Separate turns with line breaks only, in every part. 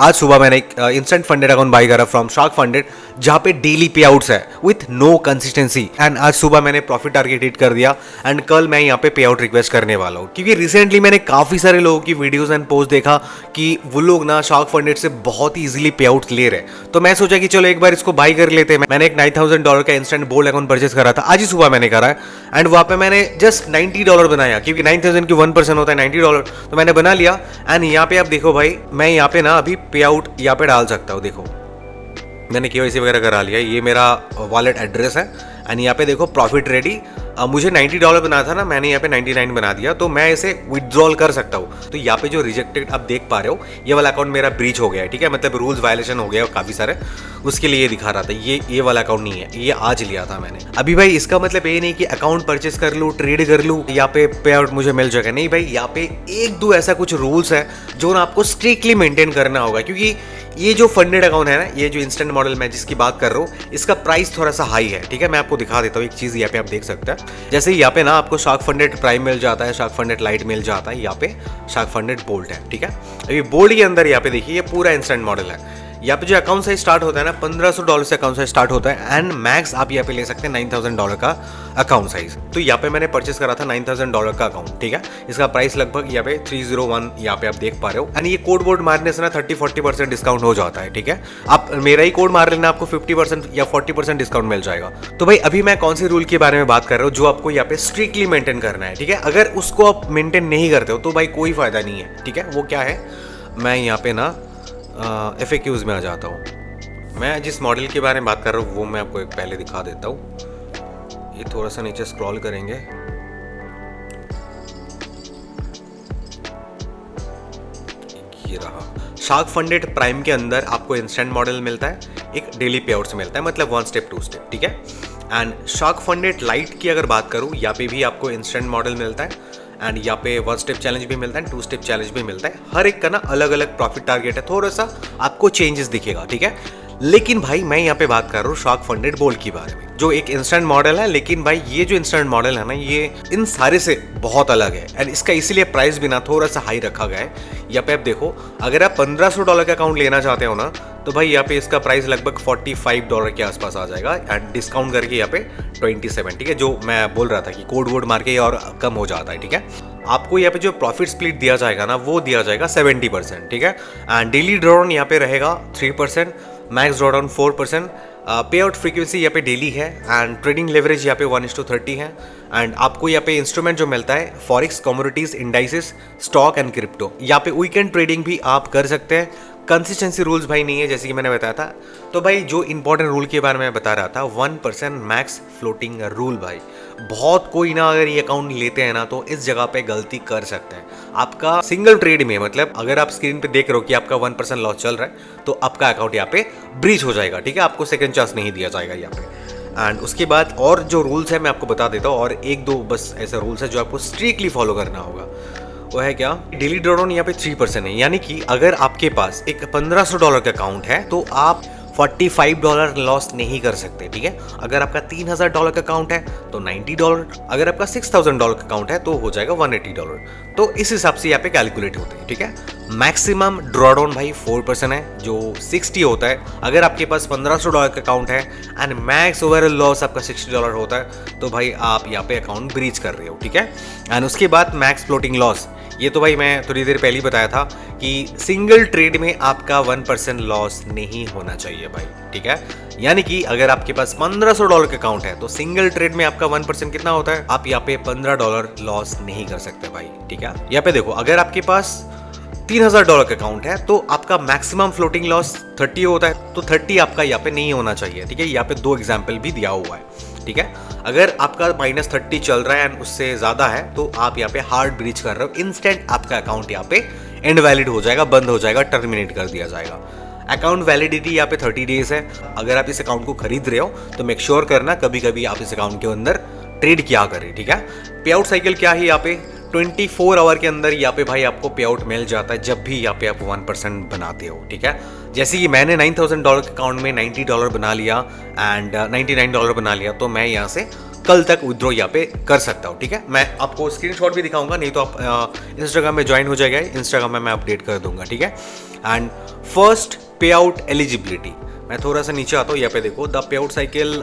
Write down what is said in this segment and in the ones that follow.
आज सुबह मैंने एक इंस्टेंट फंडेड अकाउंट बाय करा फ्रॉम शार्क फंडेड, जहाँ पे डेली पे आउट्स है विथ नो कंसिस्टेंसी। एंड आज सुबह मैंने प्रॉफिट टारगेट हिट कर दिया एंड कल मैं यहाँ पे पे आउट रिक्वेस्ट करने वाला हूँ, क्योंकि रिसेंटली मैंने काफ़ी सारे लोगों की वीडियोस एंड पोस्ट देखा कि वो लोग ना शार्क फंडेड से बहुत ही इजीली पे आउट ले रहे हैं। तो मैं सोचा कि चलो एक बार इसको बाय कर लेते हैं। मैंने एक $9,000 का इंस्टेंट बोल्ड अकाउंट परचेस करा था, आज ही सुबह मैंने करा है। एंड वहाँ पे मैंने जस्ट $90 बनाया, क्योंकि 9,000 की 1% होता है $90, तो मैंने बना लिया। एंड यहाँ पे आप देखो भाई, मैं यहाँ पे ना अभी पे आउट यहाँ पे डाल सकता हूँ। देखो मैंने केवाईसी वगैरह करा लिया, ये मेरा वॉलेट एड्रेस है। एंड यहाँ पे देखो प्रॉफिट रेडी, मुझे $90 बना था ना, मैंने यहाँ पे 99 बना दिया, तो मैं इसे विड्रॉल कर सकता हूँ। तो यहाँ पे जो रिजेक्टेड आप देख पा रहे हो, ये वाला अकाउंट मेरा ब्रीच हो गया है, ठीक है, मतलब रूल्स वायलेशन हो गया काफ़ी सारे, उसके लिए ये दिखा रहा था। ये वाला अकाउंट नहीं है, ये आज लिया था मैंने। अभी भाई इसका मतलब ये नहीं कि अकाउंट परचेस कर लूँ, ट्रेड कर लूँ, यहाँ पे पे आउट मुझे मिल जाएगा, नहीं भाई। यहाँ पे एक दो ऐसा कुछ रूल्स है जो ना आपको स्ट्रिक्टली मेंटेन करना होगा, क्योंकि ये जो फंडेड अकाउंट है ना, ये जो इंस्टेंट मॉडल मैं जिसकी बात कर रहा हूँ, इसका प्राइस थोड़ा सा हाई है, ठीक है। मैं आपको दिखा देता हूँ एक चीज़, यहाँ पे आप देख सकते हैं। जैसे यहाँ पे ना आपको शार्क फंडेड प्राइम मिल जाता है, शार्क फंडेड लाइट मिल जाता है, यहाँ पे शार्क फंडेड बोल्ट है, ठीक है। अभी बोल्ट के अंदर यहाँ पे देखिए, ये पूरा इंस्टेंट मॉडल है। यहाँ पे जो अकाउंट साइज स्टार्ट होता है ना, $1,500 से अकाउंट साइज स्टार्ट होता है। एंड मैक्स आप यहाँ पे ले सकते हैं $9,000 का अकाउंट साइज। तो यहाँ पे मैंने परचेस करा था $9,000 का अकाउंट, ठीक है। इसका प्राइस लगभग यहाँ पे 301 यहाँ पे आप देख पा रहे हो। एंड ये कोड बोर्ड मारने से ना 30-40% डिस्काउंट हो जाता है, ठीक है। आप मेरा ही कोड मार लेना, आपको 50% या 40% डिस्काउंट मिल जाएगा। तो भाई अभी मैं कौन से रूल के बारे में बात कर रहा हूँ, जो आपको यहाँ पे स्ट्रिक्टली मेंटेन करना है, ठीक है। अगर उसको आप मेंटेन नहीं करते हो तो भाई कोई फायदा नहीं है, ठीक है। वो क्या है, मैं यहाँ पे ना FAQs में आ जाता हूँ। मैं जिस मॉडल के बारे में बात कर रहा हूँ वो मैं आपको एक पहले दिखा देता हूँ। ये थोड़ा सा नीचे स्क्रॉल करेंगे, ये रहा। शार्क फंडेड प्राइम के अंदर आपको इंस्टेंट मॉडल मिलता है, एक डेली पे आउट्स मिलता है, मतलब 1 स्टेप 2 स्टेप, ठीक है। एंड शार्क फंडेड लाइट की अगर बात करूँ, यहाँ पे भी आपको इंस्टेंट मॉडल मिलता है। एंड यहाँ पे 1 स्टेप चैलेंज भी मिलता है, 2 स्टेप चैलेंज भी मिलता है। हर एक का ना अलग अलग प्रॉफिट टारगेट है, थोड़ा सा आपको चेंजेस दिखेगा, ठीक है। लेकिन भाई मैं यहाँ पे बात कर रहा हूँ शार्क फंडेड बोल्ट के बारे में, जो एक इंस्टेंट मॉडल है। लेकिन भाई ये जो इंस्टेंट मॉडल है ना, ये इन सारे से बहुत अलग है। एंड इसका इसीलिए प्राइस भी ना थोड़ा सा हाई रखा गया है। यहाँ पे आप देखो, अगर आप $1,500 का अकाउंट लेना चाहते हो ना, तो भाई यहाँ पे इसका प्राइस लगभग $45 के आसपास आ जाएगा। एंड डिस्काउंट करके यहाँ पे 27, ठीक है। जो मैं बोल रहा था कि कोड वोड मार के और कम हो जाता है, ठीक है। आपको यहाँ पे जो प्रॉफिट स्प्लिट दिया जाएगा ना, वो दिया जाएगा 70%, ठीक है। एंड डेली ड्रॉडाउन यहाँ पे रहेगा 3%, मैक्स ड्रॉडाउन 4%। पे आउट फ्रीक्वेंसी यहाँ पे डेली है। एंड ट्रेडिंग लेवरेज यहाँ पे 1:30 है। एंड आपको यहाँ पे इंस्ट्रूमेंट जो मिलता है, forex, commodities, indices, stock and crypto. यहाँ पे वीकेंड ट्रेडिंग भी आप कर सकते हैं। कंसिस्टेंसी रूल्स भाई नहीं है, जैसे कि मैंने बताया था। तो भाई जो इंपॉर्टेंट रूल के बारे में बता रहा था, 1% मैक्स फ्लोटिंग रूल। भाई बहुत कोई ना अगर ये अकाउंट लेते हैं ना, तो इस जगह पे गलती कर सकते हैं। आपका सिंगल ट्रेड में, मतलब अगर आप स्क्रीन पे देख रहे हो कि आपका 1% लॉस चल रहा है, तो आपका अकाउंट यहाँ पे ब्रीच हो जाएगा, ठीक है। आपको सेकंड चांस नहीं दिया जाएगा यहाँ पे। एंड उसके बाद और जो रूल्स है मैं आपको बता देता हूँ, और एक दो बस ऐसे रूल्स है जो आपको स्ट्रिक्टली फॉलो करना होगा। वो है क्या, डेली ड्रॉडाउन यहाँ पे 3% है। यानी कि अगर आपके पास एक $1,500 का अकाउंट है, तो आप $45 लॉस नहीं कर सकते, ठीक है। अगर आपका $3,000 का अकाउंट है तो $90, अगर आपका $6,000 का अकाउंट है तो हो जाएगा $180। तो इस हिसाब से यहाँ पे कैलकुलेट होते हैं, ठीक है। मैक्सिमम ड्रॉडाउन भाई 4% है, जो 60 होता है। अगर आपके पास $1,500 का अकाउंट है एंड मैक्स ओवरऑल लॉस आपका $60 होता है, तो भाई आप यहाँ पे अकाउंट ब्रीच कर रहे हो, ठीक है। एंड उसके बाद मैक्स फ्लोटिंग लॉस, ये तो भाई मैं थोड़ी देर पहले ही बताया था कि सिंगल ट्रेड में आपका 1% लॉस नहीं होना चाहिए भाई, ठीक है। यानी कि अगर आपके पास $1,500 का अकाउंट है, तो सिंगल ट्रेड में आपका 1% कितना होता है, आप यहाँ पे $15 लॉस नहीं कर सकते भाई, ठीक है। यहाँ पे देखो, अगर आपके पास $3,000 का अकाउंट है, तो आपका मैक्सिमम फ्लोटिंग लॉस 30 होता है, तो 30 आपका यहाँ पे नहीं होना चाहिए, ठीक है। यहाँ पे 2 एग्जाम्पल भी दिया हुआ है, ठीक है। अगर आपका -30 चल रहा है एंड उससे ज्यादा है, तो आप यहाँ पे हार्ड ब्रीच कर रहे हो, इंस्टेंट आपका अकाउंट यहाँ पे इनवैलिड हो जाएगा, बंद हो जाएगा, टर्मिनेट कर दिया जाएगा। अकाउंट वैलिडिटी यहाँ पे 30 डेज है। अगर आप इस अकाउंट को खरीद रहे हो, तो मेक श्योर करना कभी कभी आप इस अकाउंट के अंदर ट्रेड किया करें, ठीक है। पे आउट साइकिल क्या है, यहाँ पे 24 आवर के अंदर यहाँ पे भाई आपको पे आउट मिल जाता है, जब भी यहाँ पे आप 1% बनाते हो, ठीक है। जैसे कि मैंने $9,000 के अकाउंट में $90 बना लिया एंड $99 बना लिया, तो मैं यहाँ से कल तक विड्रॉ यहाँ पे कर सकता हूँ, ठीक है। मैं आपको स्क्रीनशॉट भी दिखाऊंगा, नहीं तो आप इंस्टाग्राम में ज्वाइन हो जाएगा, इंस्टाग्राम में मैं अपडेट कर दूंगा, ठीक है। एंड फर्स्ट पे आउट एलिजिबिलिटी, मैं थोड़ा सा नीचे आता हूँ, यहाँ पे देखो, the pay out cycle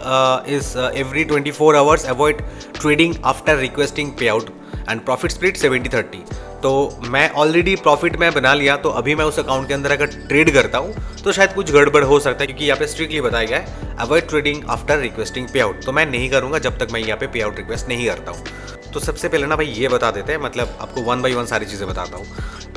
is every 24 hours, avoid trading after requesting पे आउट एंड प्रॉफिट स्प्लिट 70-30। तो मैं ऑलरेडी प्रॉफिट में बना लिया, तो अभी मैं उस अकाउंट के अंदर अगर ट्रेड करता हूँ तो शायद कुछ गड़बड़ हो सकता है, क्योंकि यहाँ पे स्ट्रिक्टली बताया गया है अवॉइड ट्रेडिंग आफ्टर रिक्वेस्टिंग पे आउट। तो मैं नहीं करूँगा जब तक मैं यहाँ पे आउट रिक्वेस्ट नहीं करता हूँ। तो सबसे पहले ना भाई ये बता देते हैं, मतलब आपको 1 by 1 सारी चीज़ें बताता हूँ।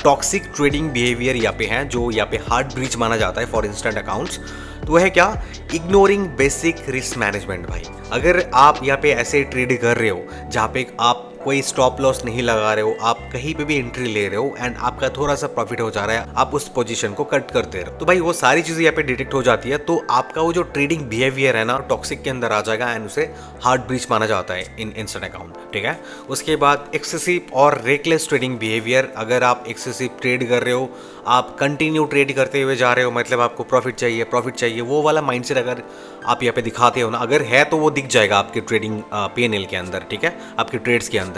टॉक्सिक ट्रेडिंग बिहेवियर यहाँ पे है, जो यहाँ पे हार्ड ब्रीच माना जाता है फॉर इंस्टेंट अकाउंट्स। तो वह है क्या? Ignoring basic risk management. भाई अगर आप यहाँ पे ऐसे ट्रेड कर रहे हो जहाँ पे आप कोई स्टॉप लॉस नहीं लगा रहे हो, आप कहीं पे भी एंट्री ले रहे हो एंड आपका थोड़ा सा प्रॉफिट हो जा रहा है, आप उस पोजीशन को कट कर दे रहे हो, तो भाई वो सारी चीजें यहाँ पे डिटेक्ट हो जाती है। तो आपका वो जो ट्रेडिंग बिहेवियर है ना, टॉक्सिक के अंदर आ जाएगा एंड उसे हार्ड ब्रीच माना जाता है इन इंस्टेंट अकाउंट, ठीक है। उसके बाद एक्सेसिव और रेकलेस ट्रेडिंग बिहेवियर, अगर आप एक्सेसिव ट्रेड कर रहे हो, आप कंटिन्यू ट्रेड करते हुए जा रहे हो, मतलब आपको प्रॉफिट चाहिए, वो वाला माइंडसेट अगर आप यहाँ पे दिखाते हो ना, अगर है तो वो दिख जाएगा आपके ट्रेडिंग P&L के अंदर, ठीक है, आपके ट्रेड्स के अंदर।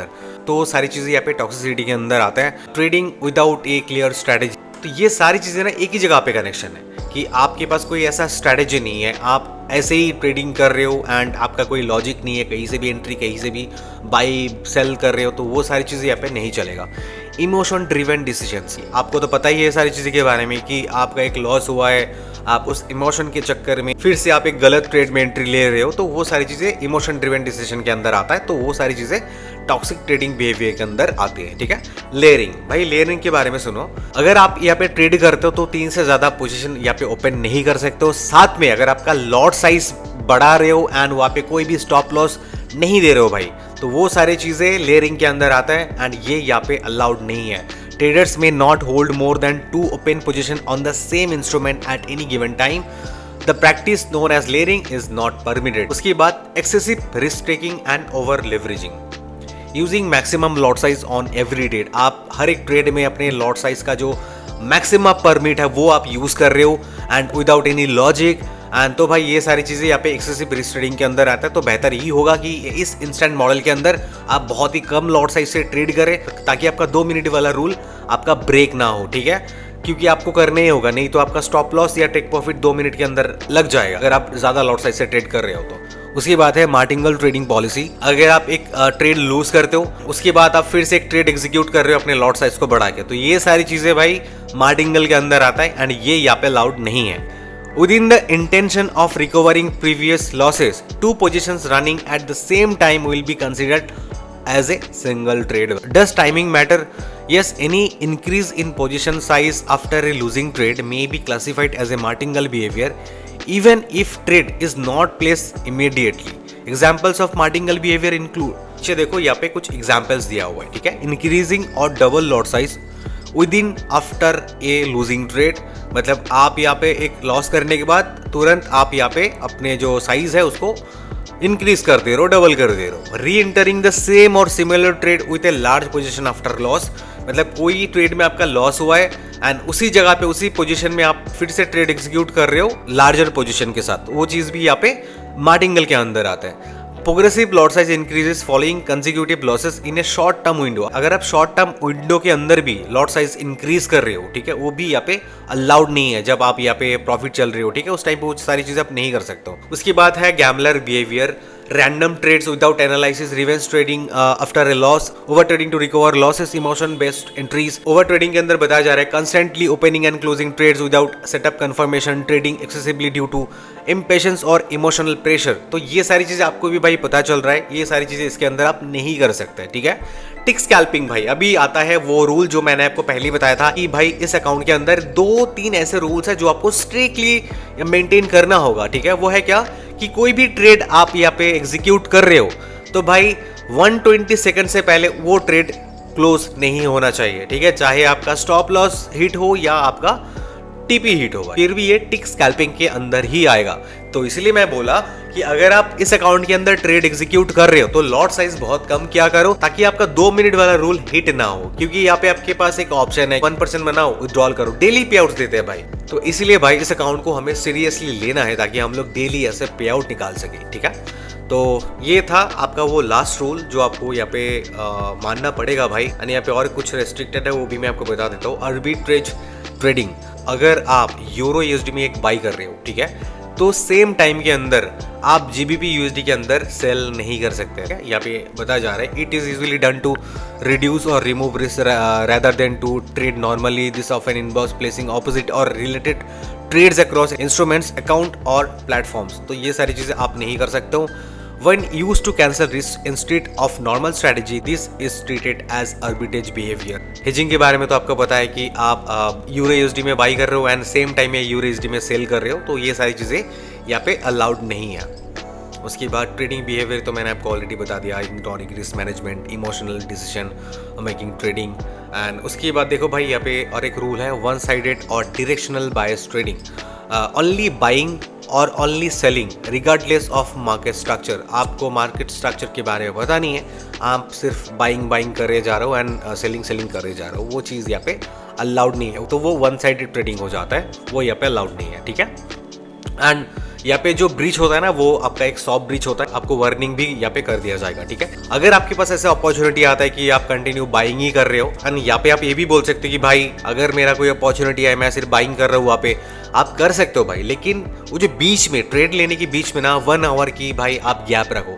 तो सारी चीज़ें यहाँ पे टॉक्सिसिटी के अंदर आता है। ट्रेडिंग विदाउट ए क्लियर स्ट्रैटेजी, तो ये सारी चीज़ें ना एक ही जगह पे कनेक्शन है कि आपके पास कोई ऐसा स्ट्रैटेजी नहीं है, आप ऐसे ही ट्रेडिंग कर रहे हो एंड आपका कोई लॉजिक नहीं है, कहीं से भी एंट्री, कहीं से भी बाई सेल कर रहे हो, तो वो सारी चीज़ें यहाँ पे नहीं चलेगा। इमोशन ड्रिवन डिसीजंस, आपको तो पता ही है सारी चीज़ें के बारे में कि आपका एक लॉस हुआ है, आप उस इमोशन के चक्कर में फिर से आप एक गलत ट्रेड में एंट्री ले रहे हो, तो वो सारी चीज़ें इमोशन ड्रिवन डिसीजन के अंदर आता है। तो वो सारी चीज़ें टॉक्सिक ट्रेडिंग बिहेवियर के अंदर आती है, ठीक है। लेयरिंग, भाई लेयरिंग के बारे में सुनो, अगर आप यहाँ पे ट्रेड करते हो तो 3 से ज़्यादा पोजीशन यहाँ पे ओपन नहीं कर सकते हो। साथ में अगर आपका लॉट साइज बढ़ा रहे हो एंड वहाँ पे कोई भी स्टॉप लॉस नहीं दे रहे हो भाई, तो वो सारी चीज़ें लेयरिंग के अंदर आता है एंड ये यहाँ पे अलाउड नहीं है। Traders may not hold more than 2 open position on the same instrument at any given time. The practice known as layering is not permitted. उसके बाद excessive risk taking and over leveraging. Using maximum lot size on every trade. आप हर एक trade में अपने lot size का जो maximum permit है वो आप यूज कर रहे हो and without any logic and, तो भाई ये सारी चीज़ें यहाँ पे एक्सेसिव रिस्क ट्रेडिंग के अंदर आता है। तो बेहतर यही होगा कि इस इंस्टेंट मॉडल के अंदर आप बहुत ही कम लॉट साइज से ट्रेड करें, ताकि आपका 2 मिनट वाला रूल आपका ब्रेक ना हो, ठीक है, क्योंकि आपको करने ही होगा, नहीं तो आपका स्टॉप लॉस या टेक प्रॉफिट 2 मिनट के अंदर लग जाएगा अगर आप ज़्यादा लॉट साइज से ट्रेड कर रहे हो तो। उसकी बात है मार्टिंगल ट्रेडिंग पॉलिसी, अगर आप एक ट्रेड लूज करते हो उसके बाद आप फिर से एक ट्रेड एग्जीक्यूट कर रहे हो अपने लॉट साइज को बढ़ा के, तो ये सारी चीज़ें भाई मार्टिंगल के अंदर आता है एंड ये यहाँ पे अलाउड नहीं है। Within the intention of recovering previous losses, 2 positions running at the same time will be considered as a single trade. Does timing matter? Yes, any increase in position size after a losing trade may be classified as a martingale behavior, even if trade is not placed immediately. Examples of martingale behavior include, अच्छा देखो यहाँ पे कुछ examples दिया हुआ है, ठीक है, increasing or double lot size within after a losing trade, मतलब आप यहाँ पे एक लॉस करने के बाद तुरंत आप यहाँ पे अपने जो साइज है उसको इंक्रीज कर दे रहे हो, डबल कर दे रहे हो। री एंटरिंग द सेम और similar trade with a large position after loss, मतलब कोई ट्रेड में आपका लॉस हुआ है एंड उसी जगह पे उसी पोजीशन में आप फिर से ट्रेड एग्जीक्यूट कर रहे हो लार्जर पोजीशन के साथ, वो चीज़ भी यहाँ पे मार्टिंगल के अंदर आता है। Progressive lot size increases following consecutive losses in A short term window, अगर आप शॉर्ट टर्म विंडो के अंदर भी लॉट साइज इंक्रीज कर रहे हो, ठीक है, वो भी यहाँ पे अलाउड नहीं है जब आप यहाँ पे प्रॉफिट चल रहे हो, ठीक है, उस टाइम पे वो सारी चीजें आप नहीं कर सकते हो। उसकी बात है gambler behaviour, random trades without analysis, revenge trading after a loss, over trading to recover losses, emotion based entries। over trading के अंदर बताया जा रहा है constantly opening and closing trades without setup confirmation, trading excessively due to impatience और emotional pressure। तो ये सारी चीजें आपको भी भाई पता चल रहा है, ये सारी चीजें इसके अंदर आप नहीं कर सकते, ठीक है। टिक स्कैल्पिंग, भाई अभी आता है वो रूल जो मैंने आपको पहले बताया था कि भाई इस अकाउंट के अंदर 2-3 ऐसे रूल्स है जो आपको स्ट्रिक्टली मेंटेन करना होगा, ठीक है। वो है क्या कि कोई भी ट्रेड आप यहाँ पे एग्जीक्यूट कर रहे हो तो भाई 120 सेकंड से पहले वो ट्रेड क्लोज नहीं होना चाहिए, ठीक है, चाहे आपका स्टॉप लॉस हिट हो या आपका टीपी हिट होगा, फिर भी ये टिक स्कैल्पिंग के अंदर ही आएगा। तो इसलिए मैं बोला कि अगर आप इस अकाउंट के अंदर ट्रेड एग्जीक्यूट कर रहे हो तो लॉट साइज बहुत कम किया करो, ताकि आपका 2 मिनट वाला रूल हिट ना हो, क्योंकि यहाँ पे आपके पास एक ऑप्शन है 1% बनाओ विड्रॉल करो, डेली पे आउट देते हैं भाई। तो इसीलिए भाई इस अकाउंट को हमें सीरियसली लेना है, ताकि हम लोग डेली ऐसे पे आउट निकाल सके, ठीक है। तो ये था आपका वो लास्ट रूल जो आपको यहाँ पे मानना पड़ेगा भाई। और यहाँ पे और कुछ रेस्ट्रिक्टेड है, वो भी मैं आपको बता देता हूँ। आर्बिट्रेज ट्रेडिंग, अगर आप यूरो यूएसडी में एक बाई कर रहे हो, ठीक है, तो सेम टाइम के अंदर आप जीबीपी यूएसडी के अंदर सेल नहीं कर सकते हैं। यहाँ पे बताया जा रहा है, it is usually done to reduce और remove risk rather than to trade normally. This often involves placing opposite or related trades across instruments, account और platforms. तो ये सारी चीजें आप नहीं कर सकते हो। When used to cancel risk instead of normal strategy, this is treated as arbitrage behavior. Hedging के बारे में तो आपको पता है कि आप यूरो यूएसडी में बाई कर रहे हो एंड सेम टाइम में यूरो यूएसडी में सेल कर रहे हो, तो ये सारी चीजें यहाँ पे अलाउड नहीं है। उसके बाद ट्रेडिंग बिहेवियर तो मैंने आपको ऑलरेडी बता दिया, ignoring risk management, emotional decision making trading. And उसके बाद देखो भाई, यहाँ पे और एक रूल है, वन साइडेड और डायरेक्शनल बायस ट्रेडिंग, ओनली बाइंग और only selling regardless of market structure. आपको मार्केट स्ट्रक्चर के बारे में पता नहीं है, आप सिर्फ बाइंग करे जा रहे हो एंड सेलिंग करे जा रहे हो, वो चीज़ यहाँ पे अलाउड नहीं है। तो वो वन साइडेड ट्रेडिंग हो जाता है, वो यहाँ पे अलाउड नहीं है, ठीक है। एंड यहाँ पे जो ब्रीच होता है ना, वो आपका एक सॉफ्ट ब्रीच होता है, आपको वार्निंग भी यहाँ पे कर दिया जाएगा, ठीक है। अगर आपके पास ऐसे अपॉर्चुनिटी आता है कि आप कंटिन्यू बाइंग ही कर रहे हो, एंड यहाँ पे आप ये भी बोल सकते हो कि भाई अगर मेरा कोई अपॉर्चुनिटी है मैं सिर्फ बाइंग कर रहा हूँ, वहाँ पे आप कर सकते हो भाई, लेकिन वो जो बीच में ट्रेड लेने के बीच में ना 1 आवर की भाई आप गैप रखो,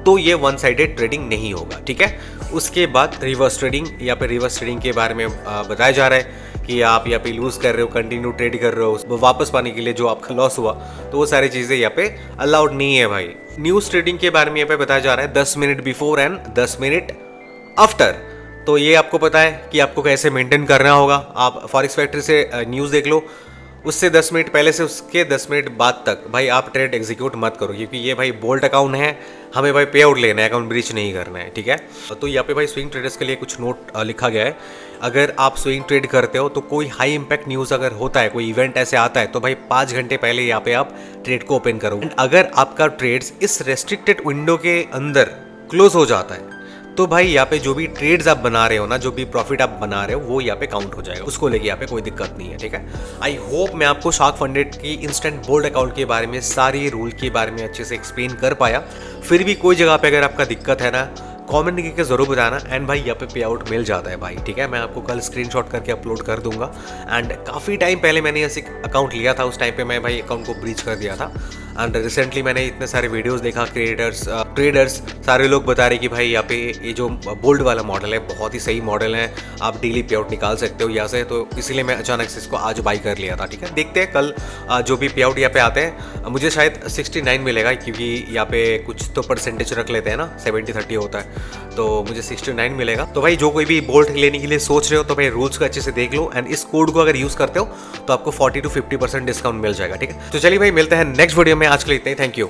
तो ये वन साइडेड ट्रेडिंग नहीं होगा, ठीक है। उसके बाद रिवर्स ट्रेडिंग, यहाँ पे रिवर्स ट्रेडिंग के बारे में बताया जा रहा है कि आप यहाँ पे लूज कर रहे हो, कंटिन्यू ट्रेड कर रहे हो, वापस पाने के लिए जो आपका लॉस हुआ, तो वो सारी चीज़ें यहाँ पे अलाउड नहीं है भाई। न्यूज़ ट्रेडिंग के बारे में यहाँ पे बताया जा रहा है 10 minute before and 10 minute after. तो ये आपको पता है कि आपको कैसे मेंटेन करना होगा। आप फॉरेक्स फैक्ट्री से न्यूज़ देख लो, उससे 10 मिनट पहले से उसके 10 मिनट बाद तक भाई आप ट्रेड एग्जीक्यूट मत करो, क्योंकि ये भाई बोल्ट अकाउंट है, हमें भाई पे आउट लेना है, अकाउंट ब्रीच नहीं करना है, ठीक है। तो यहाँ पे भाई स्विंग ट्रेडर्स के लिए कुछ नोट लिखा गया है। अगर आप स्विंग ट्रेड करते हो तो कोई हाई इंपैक्ट न्यूज़ अगर होता है, कोई इवेंट ऐसे आता है, तो भाई 5 घंटे पहले यहाँ पे आप ट्रेड को ओपन करो। अगर आपका ट्रेड्स इस रेस्ट्रिक्टेड विंडो के अंदर क्लोज हो जाता है, तो भाई यहाँ पे जो भी ट्रेड्स आप बना रहे हो ना, जो भी प्रॉफिट आप बना रहे हो, वो यहाँ पे काउंट हो जाएगा, उसको लेके यहाँ पे कोई दिक्कत नहीं है, ठीक है। आई होप मैं आपको शार्क फंडेड की इंस्टेंट बोल्ड अकाउंट के बारे में, सारी रूल के बारे में अच्छे से एक्सप्लेन कर पाया। फिर भी कोई जगह पे अगर आपका दिक्कत है ना, कमेंट करके जरूर बताना। एंड भाई यहाँ पे पे आउट मिल जाता है भाई, ठीक है। मैं आपको कल स्क्रीनशॉट करके अपलोड कर दूंगा। एंड काफ़ी टाइम पहले मैंने ऐसे अकाउंट लिया था, उस टाइम पे मैं भाई अकाउंट को ब्रीच कर दिया था। एंड रिसेंटली मैंने इतने सारे वीडियोस देखा, ट्रेडर्स सारे लोग बता रहे कि भाई यहाँ पे ये जो बोल्ड वाला मॉडल है बहुत ही सही मॉडल है, आप डेली पे आउट निकाल सकते हो यहाँ से। तो इसीलिए मैं अचानक से इसको आज बाई कर लिया था, ठीक है। देखते हैं कल जो भी पे आउट यहाँ पे आते हैं, मुझे शायद 69 मिलेगा, क्योंकि यहाँ पे कुछ तो परसेंटेज रख लेते हैं ना, 70-30 होता है, तो मुझे 69 मिलेगा। तो भाई जो कोई भी बोल्ट लेने के लिए सोच रहे हो, तो भाई रूल्स को अच्छे से देख लो, एंड इस कोड को अगर यूज़ करते हो तो आपको 40 to 50% डिस्काउंट मिल जाएगा, ठीक है। तो चलिए भाई मिलते हैं नेक्स्ट वीडियो में, आज के लिए इतना ही, थैंक यू।